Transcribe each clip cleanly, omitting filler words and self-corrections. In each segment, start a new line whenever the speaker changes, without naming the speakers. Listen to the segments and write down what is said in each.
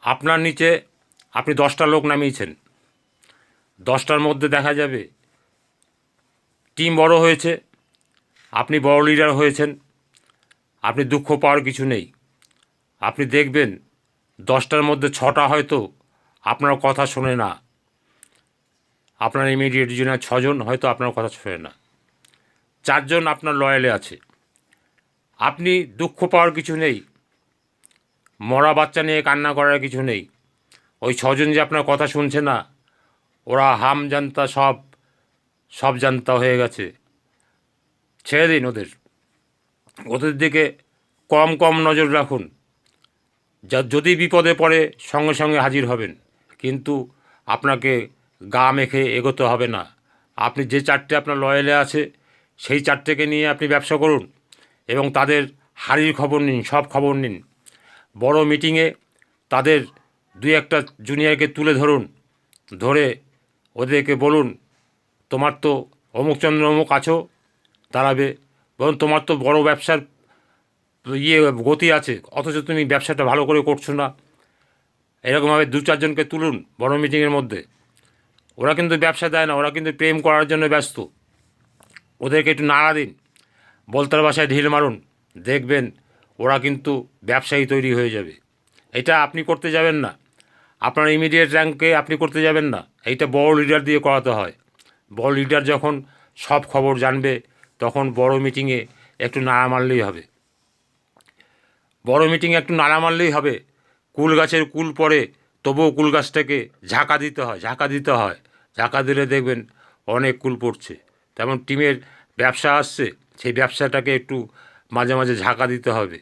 আপনার নিচে আপনি 10টা লোক নামিয়েছেন, 10টার মধ্যে দেখা যাবে টিম বড় হয়েছে, আপনি বড় লিডার হয়েছেন, আপনি দুঃখ পাওয়ার কিছু নেই। আপনি দেখবেন 10টার মধ্যে 6টা হয়তো আপনার কথা শোনে না, আপনার ইমিডিয়েট জন্য 6জন হয়তো আপনার কথা শোনে না, 4জন আপনার লয়ালে আছে। আপনি দুঃখ পাওয়ার কিছু নেই, মরা বাচ্চা নিয়ে কান্না করার কিছু নেই। ওই 6জন যে আপনার কথা শুনছে না, ওরা হাম জানতা সব জানতা হয়ে গেছে। ছেড়ে দিন ওদের, ওদের দিকে কম কম নজর রাখুন। যদি বিপদে পড়ে সঙ্গে সঙ্গে হাজির হবেন, কিন্তু আপনাকে গা মেখে এগোতে হবে না। আপনি যে 4টে আপনার লয়ালে আছে সেই 4টেকে নিয়ে আপনি ব্যবসা করুন এবং তাদের হাড়ির খবর নিন, সব খবর নিন। বড় মিটিংয়ে তাদের 2-1টা জুনিয়রকে তুলে ধরুন, ধরে ওদেরকে বলুন তোমার তো অমুক চন্দ্র অমুক আছো দাঁড়াবে, বলুন তোমার তো বড় ব্যবসার গতি আছে, অথচ তুমি ব্যবসাটা ভালো করে করছো না। এরকমভাবে 2-4জনকে তুলুন বড় মিটিংয়ের মধ্যে। ওরা কিন্তু ব্যবসা দেয় না, ওরা কিন্তু প্রেম করার জন্য ব্যস্ত। ওদেরকে একটু নাড়া দিন, বলতার বাসায় ঢিল মারুন, দেখবেন ওরা কিন্তু ব্যবসায়ী তৈরি হয়ে যাবে। এটা আপনি করতে যাবেন না, আপনার ইমিডিয়েট র্যাঙ্কে আপনি করতে যাবেন না, এইটা বড় লিডার দিয়ে করাতে হয়। বড় লিডার যখন সব খবর জানবে তখন বড় মিটিংয়ে একটু নাড়া মারলেই হবে। বড় মিটিংয়ে একটু নাড়া মারলেই হবে। কুল গাছের কুল পড়ে, তবুও কুল গাছটাকে ঝাঁকা দিতে হয়, ঝাঁকা দিলে দেখবেন অনেক কুল পড়ছে। তেমন টিমের ব্যবসা আসছে, সেই ব্যবসাটাকে একটু মাঝে মাঝে ঝাঁকা দিতে হবে।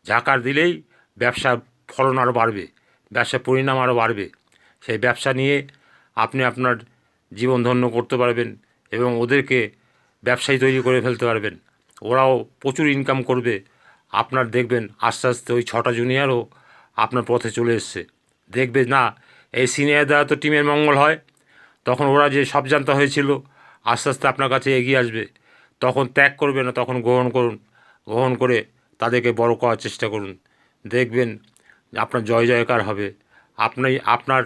ঝাঁকা দিলেই ব্যবসার ফলন আরও বাড়বে, ব্যবসার পরিণাম আরও বাড়বে। সেই ব্যবসা নিয়ে আপনি আপনার জীবন ধন্য করতে পারবেন এবং ওদেরকে ব্যবসায়ী তৈরি করে ফেলতে পারবেন। ওরাও প্রচুর ইনকাম করবে। আপনার দেখবেন আস্তে আস্তে ওই 6টা জুনিয়রও আপনার পথে চলে এসছে। দেখবে না এই সিনিয়র দ্বারা তো টিমের মঙ্গল হয়, তখন ওরা যে সব জানতা হয়েছিল আস্তে আস্তে আপনার কাছে এগিয়ে আসবে। তখন ত্যাগ করবে না, তখন গ্রহণ করুন, গ্রহণ করে তাদেরকে বড় করার চেষ্টা করুন। দেখবেন আপনার জয় জয়কার হবে। আপনার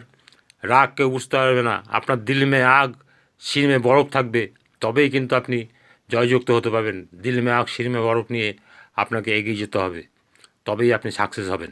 রাগ কেউ বুঝতে পারবে না, আপনার দিল মে আগ শির মে বরফ থাকবে, তবেই কিন্তু আপনি জয়যুক্ত হতে পারবেন। দিল মে আগ শির মে বরফ নিয়ে আপনাকে এগিয়ে যেতে হবে, তবেই আপনি সাকসেস হবেন।